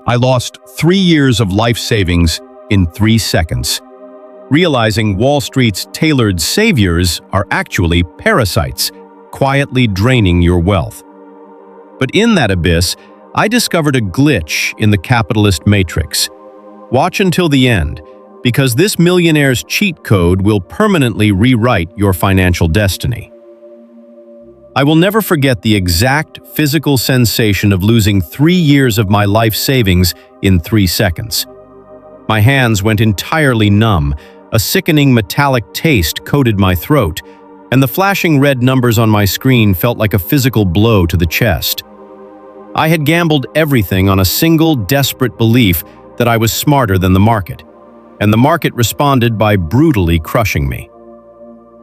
I lost 3 years of life savings in 3 seconds, realizing Wall Street's tailored saviors are actually parasites, quietly draining your wealth. But in that abyss, I discovered a glitch in the capitalist matrix. Watch until the end, because this millionaire's cheat code will permanently rewrite your financial destiny. I will never forget the exact physical sensation of losing 3 years of my life savings in 3 seconds. My hands went entirely numb, a sickening metallic taste coated my throat, and the flashing red numbers on my screen felt like a physical blow to the chest. I had gambled everything on a single desperate belief that I was smarter than the market, and the market responded by brutally crushing me.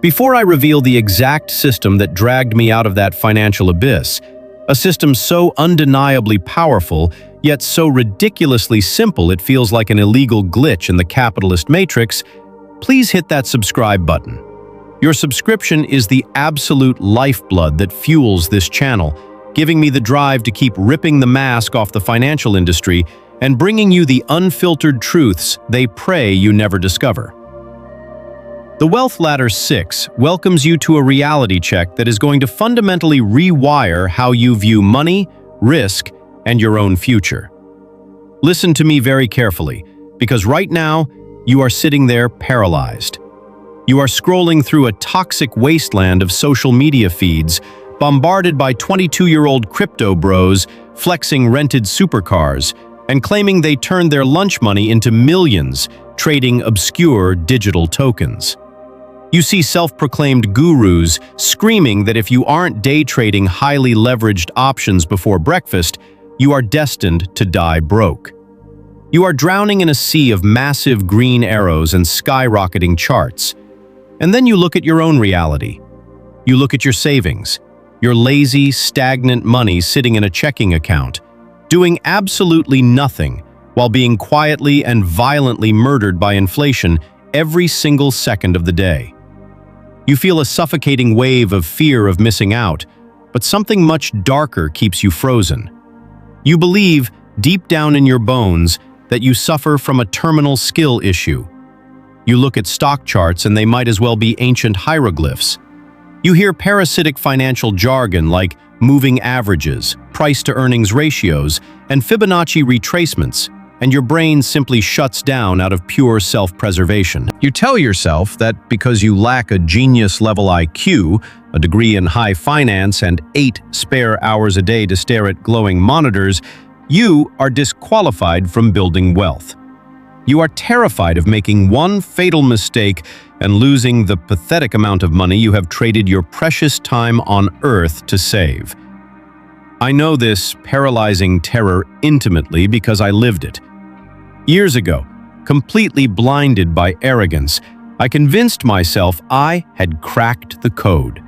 Before I reveal the exact system that dragged me out of that financial abyss, a system so undeniably powerful, yet so ridiculously simple it feels like an illegal glitch in the capitalist matrix, please hit that subscribe button. Your subscription is the absolute lifeblood that fuels this channel, giving me the drive to keep ripping the mask off the financial industry and bringing you the unfiltered truths they pray you never discover. The Wealth Ladder 6 welcomes you to a reality check that is going to fundamentally rewire how you view money, risk, and your own future. Listen to me very carefully, because right now, you are sitting there paralyzed. You are scrolling through a toxic wasteland of social media feeds, bombarded by 22-year-old crypto bros flexing rented supercars and claiming they turned their lunch money into millions, trading obscure digital tokens. You see self-proclaimed gurus screaming that if you aren't day trading highly leveraged options before breakfast, you are destined to die broke. You are drowning in a sea of massive green arrows and skyrocketing charts. And then you look at your own reality. You look at your savings, your lazy, stagnant money sitting in a checking account, doing absolutely nothing while being quietly and violently murdered by inflation every single second of the day. You feel a suffocating wave of fear of missing out, but something much darker keeps you frozen. You believe, deep down in your bones, that you suffer from a terminal skill issue. You look at stock charts and they might as well be ancient hieroglyphs. You hear parasitic financial jargon like moving averages, price-to-earnings ratios, and Fibonacci retracements, and your brain simply shuts down out of pure self-preservation. You tell yourself that because you lack a genius-level IQ, a degree in high finance, and 8 spare hours a day to stare at glowing monitors, you are disqualified from building wealth. You are terrified of making one fatal mistake and losing the pathetic amount of money you have traded your precious time on Earth to save. I know this paralyzing terror intimately because I lived it. Years ago, completely blinded by arrogance, I convinced myself I had cracked the code.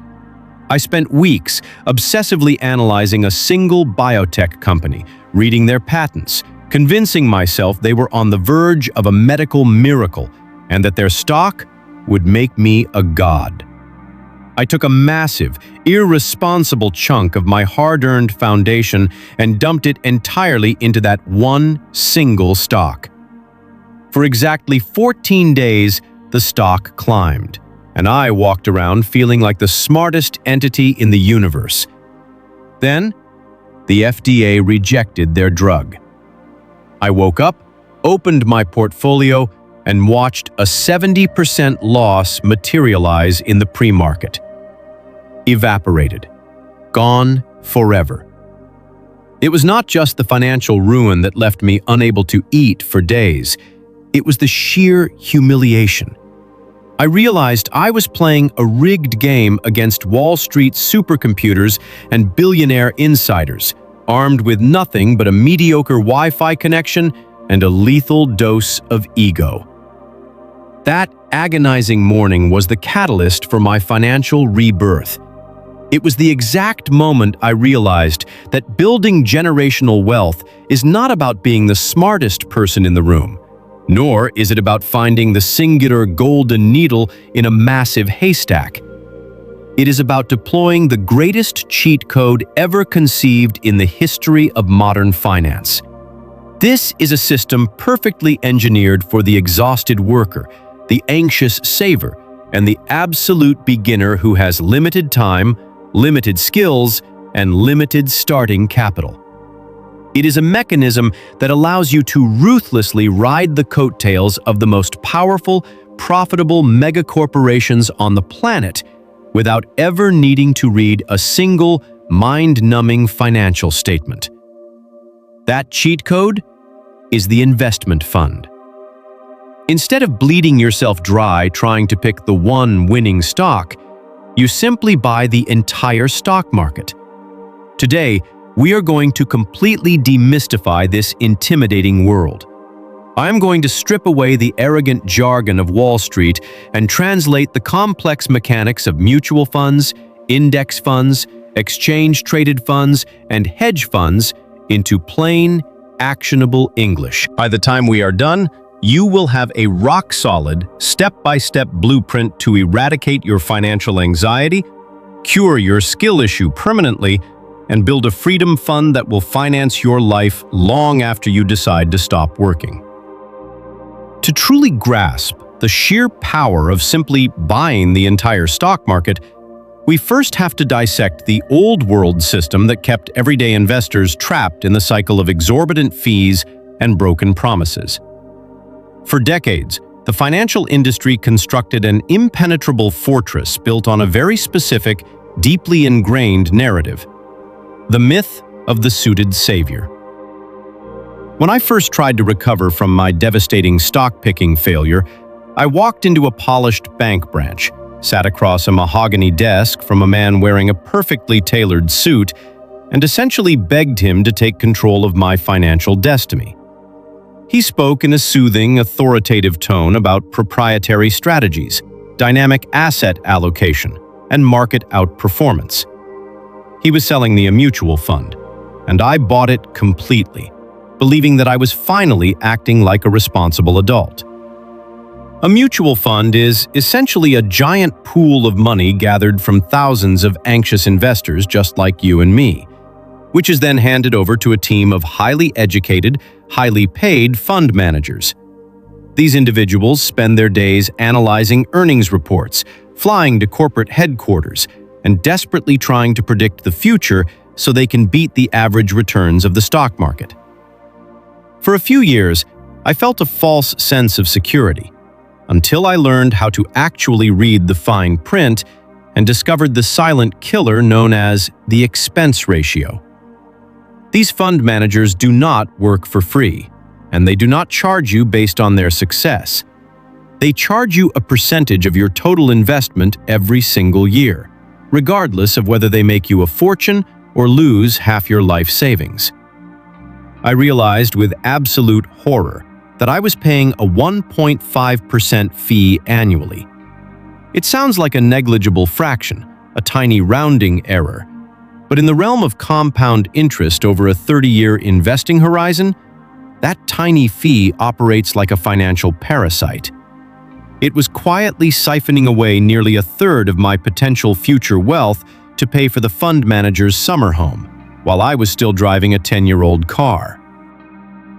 I spent weeks obsessively analyzing a single biotech company, reading their patents, convincing myself they were on the verge of a medical miracle and that their stock would make me a god. I took a massive, irresponsible chunk of my hard-earned foundation and dumped it entirely into that one single stock. For exactly 14 days, the stock climbed, and I walked around feeling like the smartest entity in the universe. Then, the FDA rejected their drug. I woke up, opened my portfolio, and watched a 70% loss materialize in the pre-market. Evaporated. Gone forever. It was not just the financial ruin that left me unable to eat for days. It was the sheer humiliation. I realized I was playing a rigged game against Wall Street supercomputers and billionaire insiders, armed with nothing but a mediocre Wi-Fi connection and a lethal dose of ego. That agonizing morning was the catalyst for my financial rebirth. It was the exact moment I realized that building generational wealth is not about being the smartest person in the room, nor is it about finding the singular golden needle in a massive haystack. It is about deploying the greatest cheat code ever conceived in the history of modern finance. This is a system perfectly engineered for the exhausted worker, the anxious saver, and the absolute beginner who has limited time, limited skills, and limited starting capital. It is a mechanism that allows you to ruthlessly ride the coattails of the most powerful, profitable megacorporations on the planet without ever needing to read a single mind-numbing financial statement. That cheat code is the investment fund. Instead of bleeding yourself dry trying to pick the one winning stock, you simply buy the entire stock market. Today, we are going to completely demystify this intimidating world. I am going to strip away the arrogant jargon of Wall Street and translate the complex mechanics of mutual funds, index funds, exchange-traded funds, and hedge funds into plain, actionable English. By the time we are done, you will have a rock-solid, step-by-step blueprint to eradicate your financial anxiety, cure your skill issue permanently, and build a freedom fund that will finance your life long after you decide to stop working. To truly grasp the sheer power of simply buying the entire stock market, we first have to dissect the old world system that kept everyday investors trapped in the cycle of exorbitant fees and broken promises. For decades, the financial industry constructed an impenetrable fortress built on a very specific, deeply ingrained narrative: the myth of the suited savior. When I first tried to recover from my devastating stock-picking failure, I walked into a polished bank branch, sat across a mahogany desk from a man wearing a perfectly tailored suit, and essentially begged him to take control of my financial destiny. He spoke in a soothing, authoritative tone about proprietary strategies, dynamic asset allocation, and market outperformance. He was selling me a mutual fund, and I bought it completely, believing that I was finally acting like a responsible adult. A mutual fund is essentially a giant pool of money gathered from thousands of anxious investors just like you and me, which is then handed over to a team of highly educated, highly paid fund managers. These individuals spend their days analyzing earnings reports, flying to corporate headquarters, and desperately trying to predict the future so they can beat the average returns of the stock market. For a few years, I felt a false sense of security, until I learned how to actually read the fine print and discovered the silent killer known as the expense ratio. These fund managers do not work for free, and they do not charge you based on their success. They charge you a percentage of your total investment every single year, regardless of whether they make you a fortune or lose half your life savings. I realized with absolute horror that I was paying a 1.5% fee annually. It sounds like a negligible fraction, a tiny rounding error, but in the realm of compound interest over a 30-year investing horizon, that tiny fee operates like a financial parasite. It was quietly siphoning away nearly a third of my potential future wealth to pay for the fund manager's summer home, while I was still driving a 10-year-old car.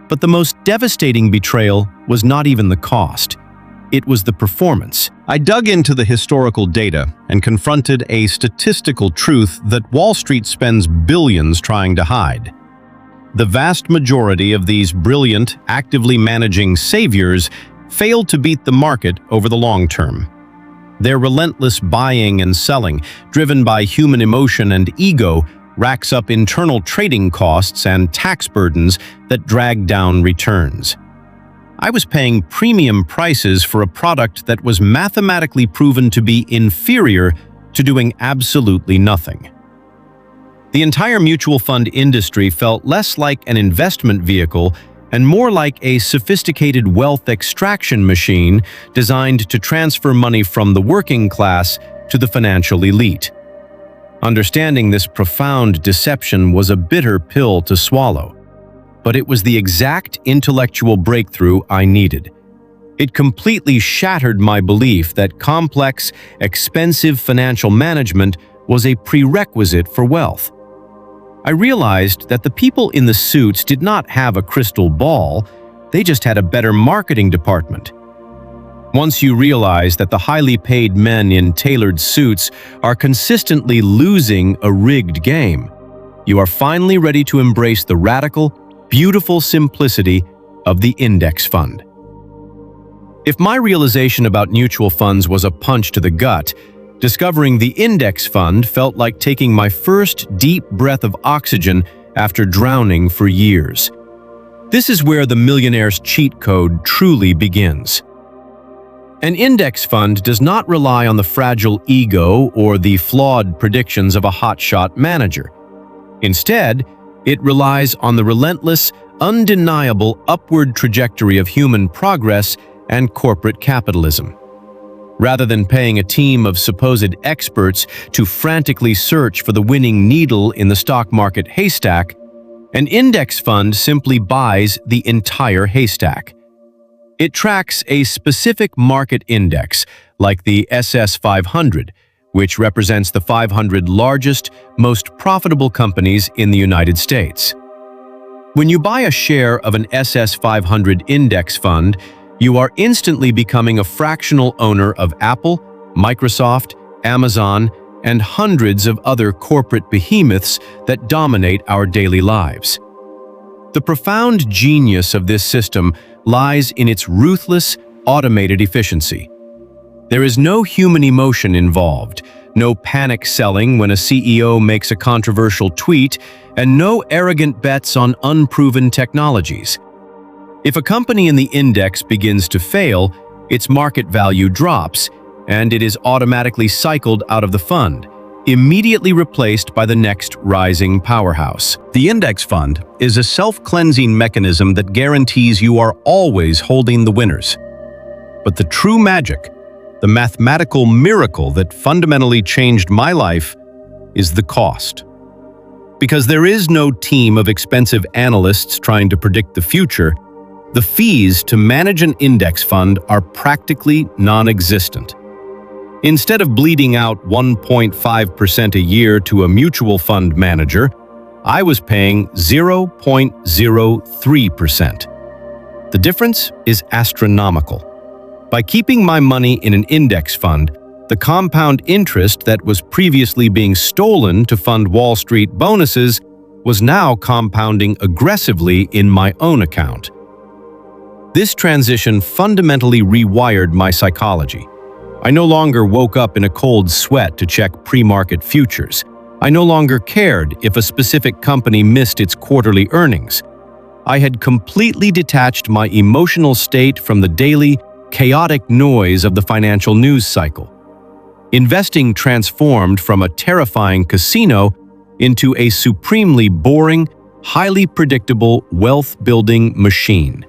But the most devastating betrayal was not even the cost. It was the performance. I dug into the historical data and confronted a statistical truth that Wall Street spends billions trying to hide. The vast majority of these brilliant, actively managing saviors failed to beat the market over the long term. Their relentless buying and selling, driven by human emotion and ego, racks up internal trading costs and tax burdens that drag down returns. I was paying premium prices for a product that was mathematically proven to be inferior to doing absolutely nothing. The entire mutual fund industry felt less like an investment vehicle and more like a sophisticated wealth extraction machine designed to transfer money from the working class to the financial elite. Understanding this profound deception was a bitter pill to swallow, but it was the exact intellectual breakthrough I needed. It completely shattered my belief that complex, expensive financial management was a prerequisite for wealth. I realized that the people in the suits did not have a crystal ball, they just had a better marketing department. Once you realize that the highly paid men in tailored suits are consistently losing a rigged game, you are finally ready to embrace the radical, beautiful simplicity of the index fund. If my realization about mutual funds was a punch to the gut, discovering the index fund felt like taking my first deep breath of oxygen after drowning for years. This is where the millionaire's cheat code truly begins. An index fund does not rely on the fragile ego or the flawed predictions of a hotshot manager. Instead, it relies on the relentless, undeniable upward trajectory of human progress and corporate capitalism. Rather than paying a team of supposed experts to frantically search for the winning needle in the stock market haystack, an index fund simply buys the entire haystack. It tracks a specific market index, like the SS 500, which represents the 500 largest, most profitable companies in the United States. When you buy a share of an SS 500 index fund, you are instantly becoming a fractional owner of Apple, Microsoft, Amazon, and hundreds of other corporate behemoths that dominate our daily lives. The profound genius of this system lies in its ruthless, automated efficiency. There is no human emotion involved, no panic selling when a CEO makes a controversial tweet, and no arrogant bets on unproven technologies. If a company in the index begins to fail, its market value drops, and it is automatically cycled out of the fund, immediately replaced by the next rising powerhouse. The index fund is a self-cleansing mechanism that guarantees you are always holding the winners. But the true magic, the mathematical miracle that fundamentally changed my life, is the cost. Because there is no team of expensive analysts trying to predict the future, the fees to manage an index fund are practically non-existent. Instead of bleeding out 1.5% a year to a mutual fund manager, I was paying 0.03%. The difference is astronomical. By keeping my money in an index fund, the compound interest that was previously being stolen to fund Wall Street bonuses was now compounding aggressively in my own account. This transition fundamentally rewired my psychology. I no longer woke up in a cold sweat to check pre-market futures. I no longer cared if a specific company missed its quarterly earnings. I had completely detached my emotional state from the daily, chaotic noise of the financial news cycle. Investing transformed from a terrifying casino into a supremely boring, highly predictable wealth-building machine.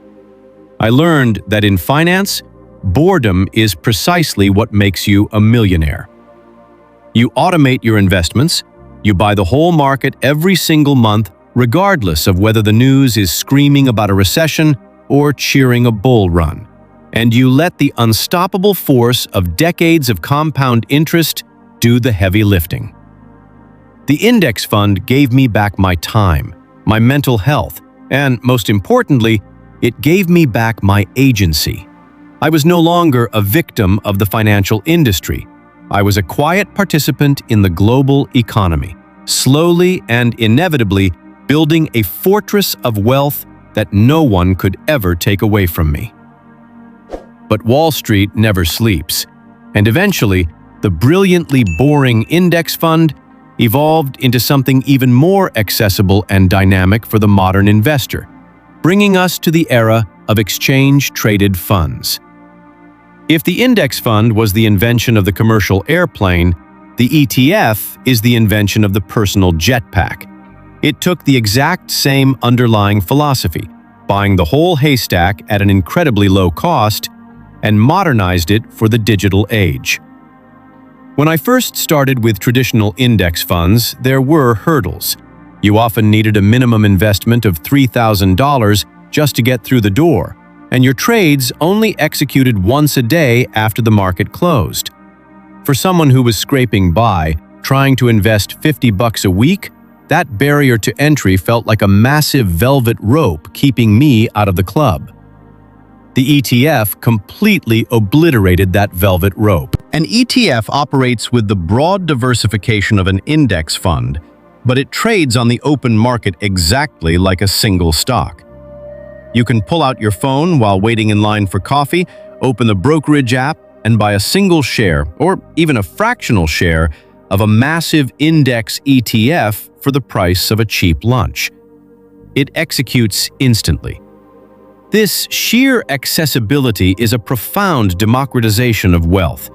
I learned that in finance, boredom is precisely what makes you a millionaire. You automate your investments, you buy the whole market every single month, regardless of whether the news is screaming about a recession or cheering a bull run. And you let the unstoppable force of decades of compound interest do the heavy lifting. The index fund gave me back my time, my mental health, and most importantly, it gave me back my agency. I was no longer a victim of the financial industry. I was a quiet participant in the global economy, slowly and inevitably building a fortress of wealth that no one could ever take away from me. But Wall Street never sleeps, and eventually, the brilliantly boring index fund evolved into something even more accessible and dynamic for the modern investor, bringing us to the era of exchange-traded funds. If the index fund was the invention of the commercial airplane, the ETF is the invention of the personal jetpack. It took the exact same underlying philosophy, buying the whole haystack at an incredibly low cost, and modernized it for the digital age. When I first started with traditional index funds, there were hurdles. You often needed a minimum investment of $3,000 just to get through the door, and your trades only executed once a day after the market closed. For someone who was scraping by, trying to invest $50 a week that barrier to entry felt like a massive velvet rope keeping me out of the club. The ETF completely obliterated that velvet rope. An ETF operates with the broad diversification of an index fund, but it trades on the open market exactly like a single stock. You can pull out your phone while waiting in line for coffee, open the brokerage app, and buy a single share, or even a fractional share, of a massive index ETF for the price of a cheap lunch. It executes instantly. This sheer accessibility is a profound democratization of wealth.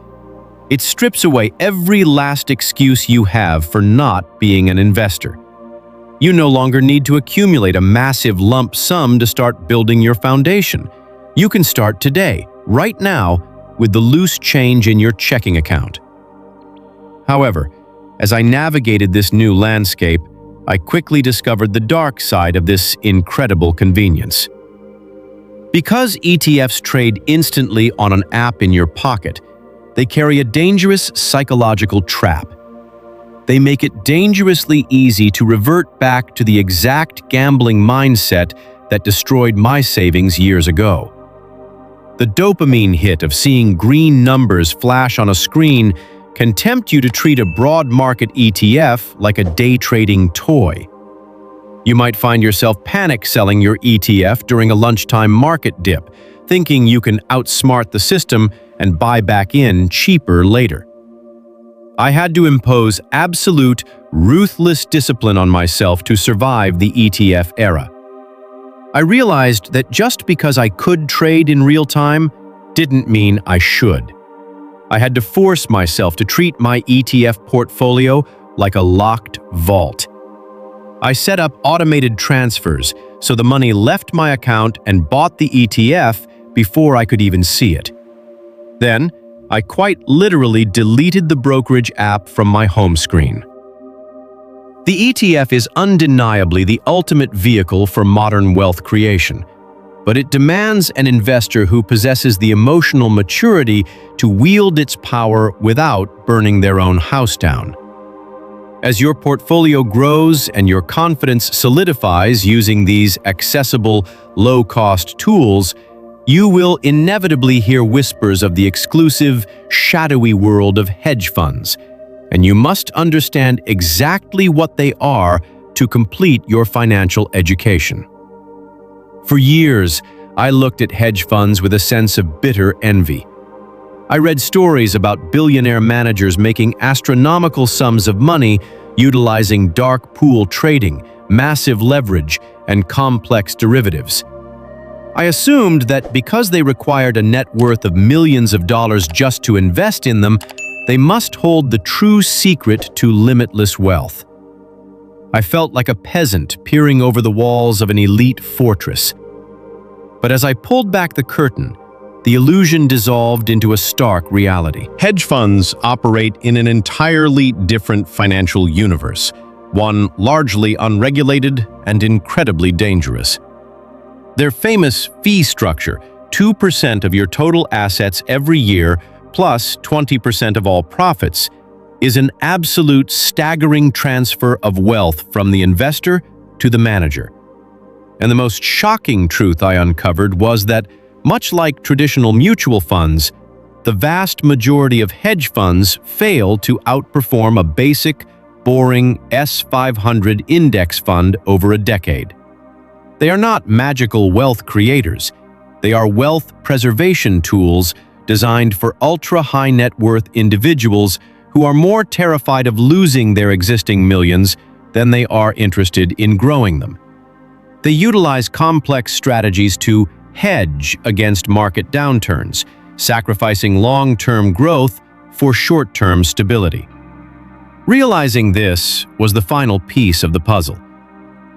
It strips away every last excuse you have for not being an investor. You no longer need to accumulate a massive lump sum to start building your foundation. You can start today, right now, with the loose change in your checking account. However, as I navigated this new landscape, I quickly discovered the dark side of this incredible convenience. Because ETFs trade instantly on an app in your pocket, they carry a dangerous psychological trap. They make it dangerously easy to revert back to the exact gambling mindset that destroyed my savings years ago. The dopamine hit of seeing green numbers flash on a screen can tempt you to treat a broad market ETF like a day trading toy. You might find yourself panic selling your ETF during a lunchtime market dip, thinking you can outsmart the system and buy back in cheaper later. I had to impose absolute, ruthless discipline on myself to survive the ETF era. I realized that just because I could trade in real time didn't mean I should. I had to force myself to treat my ETF portfolio like a locked vault. I set up automated transfers so the money left my account and bought the ETF before I could even see it. Then, I quite literally deleted the brokerage app from my home screen. The ETF is undeniably the ultimate vehicle for modern wealth creation, but it demands an investor who possesses the emotional maturity to wield its power without burning their own house down. As your portfolio grows and your confidence solidifies using these accessible, low-cost tools, you will inevitably hear whispers of the exclusive, shadowy world of hedge funds, and you must understand exactly what they are to complete your financial education. For years, I looked at hedge funds with a sense of bitter envy. I read stories about billionaire managers making astronomical sums of money utilizing dark pool trading, massive leverage, and complex derivatives. I assumed that because they required a net worth of millions of dollars just to invest in them, they must hold the true secret to limitless wealth. I felt like a peasant peering over the walls of an elite fortress. But as I pulled back the curtain, the illusion dissolved into a stark reality. Hedge funds operate in an entirely different financial universe, one largely unregulated and incredibly dangerous. Their famous fee structure, 2% of your total assets every year plus 20% of all profits, is an absolute staggering transfer of wealth from the investor to the manager. And the most shocking truth I uncovered was that, much like traditional mutual funds, the vast majority of hedge funds fail to outperform a basic, boring S500 index fund over a decade. They are not magical wealth creators. They are wealth preservation tools designed for ultra-high net worth individuals who are more terrified of losing their existing millions than they are interested in growing them. They utilize complex strategies to hedge against market downturns, sacrificing long-term growth for short-term stability. Realizing this was the final piece of the puzzle.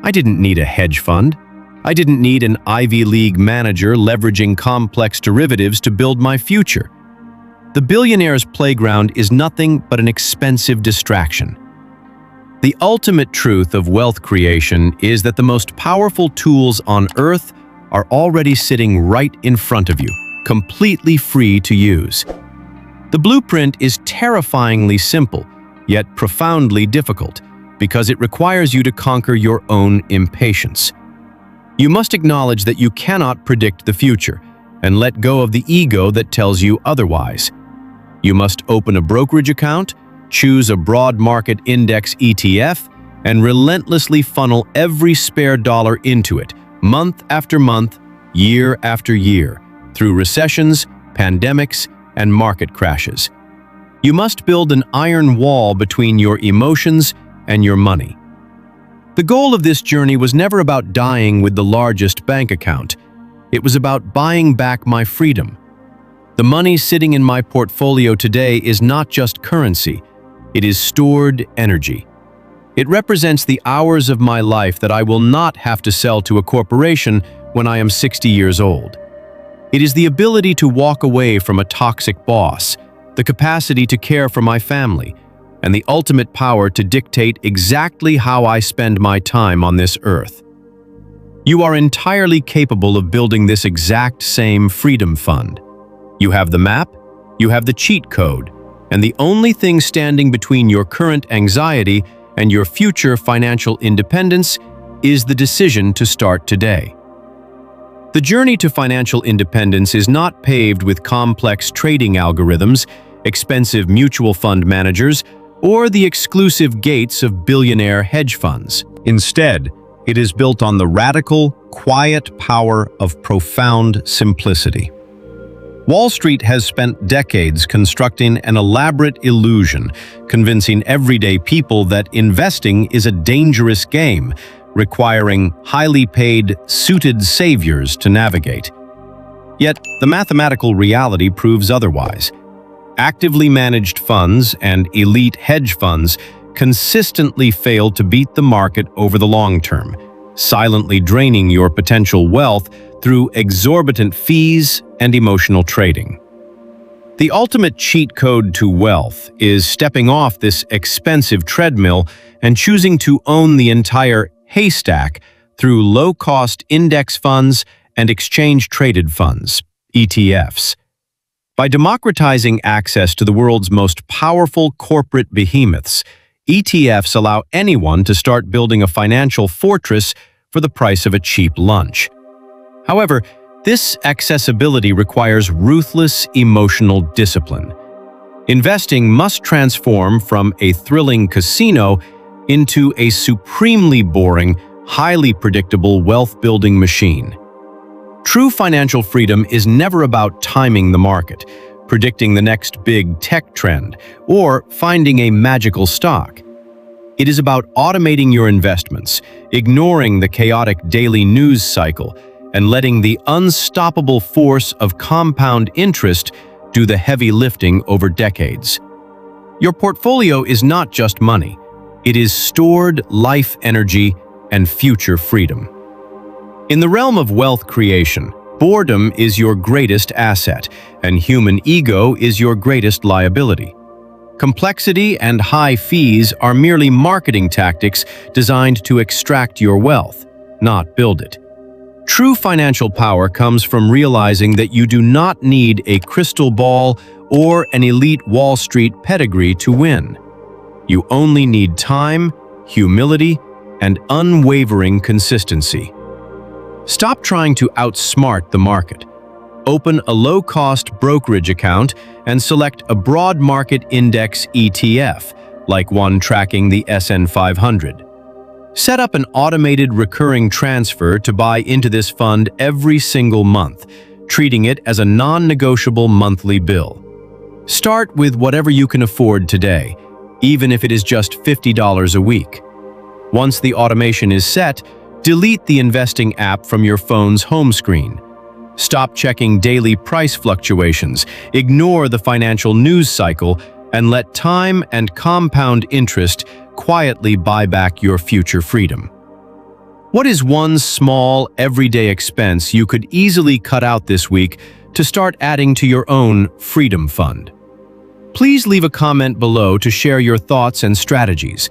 I didn't need a hedge fund. I didn't need an Ivy League manager leveraging complex derivatives to build my future. The billionaire's playground is nothing but an expensive distraction. The ultimate truth of wealth creation is that the most powerful tools on earth are already sitting right in front of you, completely free to use. The blueprint is terrifyingly simple, yet profoundly difficult, because it requires you to conquer your own impatience. You must acknowledge that you cannot predict the future and let go of the ego that tells you otherwise. You must open a brokerage account, choose a broad market index ETF, and relentlessly funnel every spare dollar into it, month after month, year after year, through recessions, pandemics, and market crashes. You must build an iron wall between your emotions and your money. The goal of this journey was never about dying with the largest bank account. It was about buying back my freedom. The money sitting in my portfolio today is not just currency, it is stored energy. It represents the hours of my life that I will not have to sell to a corporation when I am 60 years old. It is the ability to walk away from a toxic boss, the capacity to care for my family, and the ultimate power to dictate exactly how I spend my time on this earth. You are entirely capable of building this exact same freedom fund. You have the map, you have the cheat code, and the only thing standing between your current anxiety and your future financial independence is the decision to start today. The journey to financial independence is not paved with complex trading algorithms, expensive mutual fund managers, or the exclusive gates of billionaire hedge funds. Instead, it is built on the radical, quiet power of profound simplicity. Wall Street has spent decades constructing an elaborate illusion, convincing everyday people that investing is a dangerous game, requiring highly paid, suited saviors to navigate. Yet, the mathematical reality proves otherwise. Actively managed funds and elite hedge funds consistently fail to beat the market over the long term, silently draining your potential wealth through exorbitant fees and emotional trading. The ultimate cheat code to wealth is stepping off this expensive treadmill and choosing to own the entire haystack through low-cost index funds and exchange-traded funds, ETFs. By democratizing access to the world's most powerful corporate behemoths, ETFs allow anyone to start building a financial fortress for the price of a cheap lunch. However, this accessibility requires ruthless emotional discipline. Investing must transform from a thrilling casino into a supremely boring, highly predictable wealth-building machine. True financial freedom is never about timing the market, predicting the next big tech trend, or finding a magical stock. It is about automating your investments, ignoring the chaotic daily news cycle, and letting the unstoppable force of compound interest do the heavy lifting over decades. Your portfolio is not just money. It is stored life energy and future freedom. In the realm of wealth creation, boredom is your greatest asset, and human ego is your greatest liability. Complexity and high fees are merely marketing tactics designed to extract your wealth, not build it. True financial power comes from realizing that you do not need a crystal ball or an elite Wall Street pedigree to win. You only need time, humility, and unwavering consistency. Stop trying to outsmart the market. Open a low-cost brokerage account and select a broad market index ETF, like one tracking the S&P 500. Set up an automated recurring transfer to buy into this fund every single month, treating it as a non-negotiable monthly bill. Start with whatever you can afford today, even if it is just $50 a week. Once the automation is set, delete the investing app from your phone's home screen. Stop checking daily price fluctuations, ignore the financial news cycle, and let time and compound interest quietly buy back your future freedom. What is one small, everyday expense you could easily cut out this week to start adding to your own freedom fund? Please leave a comment below to share your thoughts and strategies.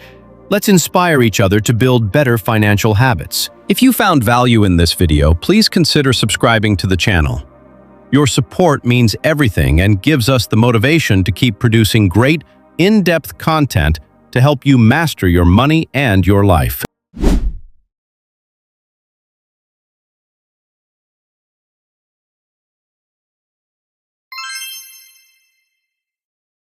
Let's inspire each other to build better financial habits. If you found value in this video, please consider subscribing to the channel. Your support means everything and gives us the motivation to keep producing great, in-depth content to help you master your money and your life.